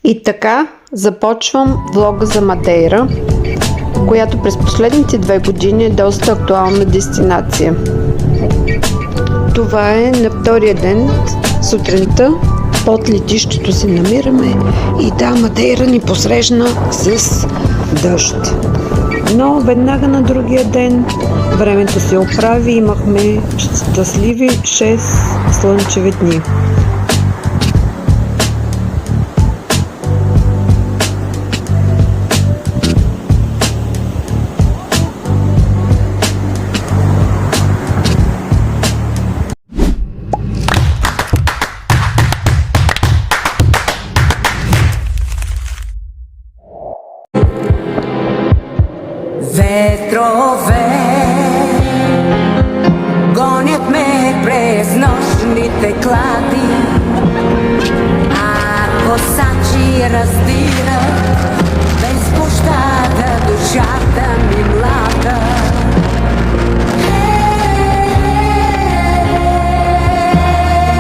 И така започвам влога за Мадейра, която през последните 2 години е доста актуална дестинация. Това е на втория ден, сутринта, под летището се намираме и да, Мадейра ни посрещна с дъжд. Но веднага на другия ден времето се оправи и имахме щастливи 6 слънчеви дни. Ветрове гонят ме през нощните клади, а косачи раздират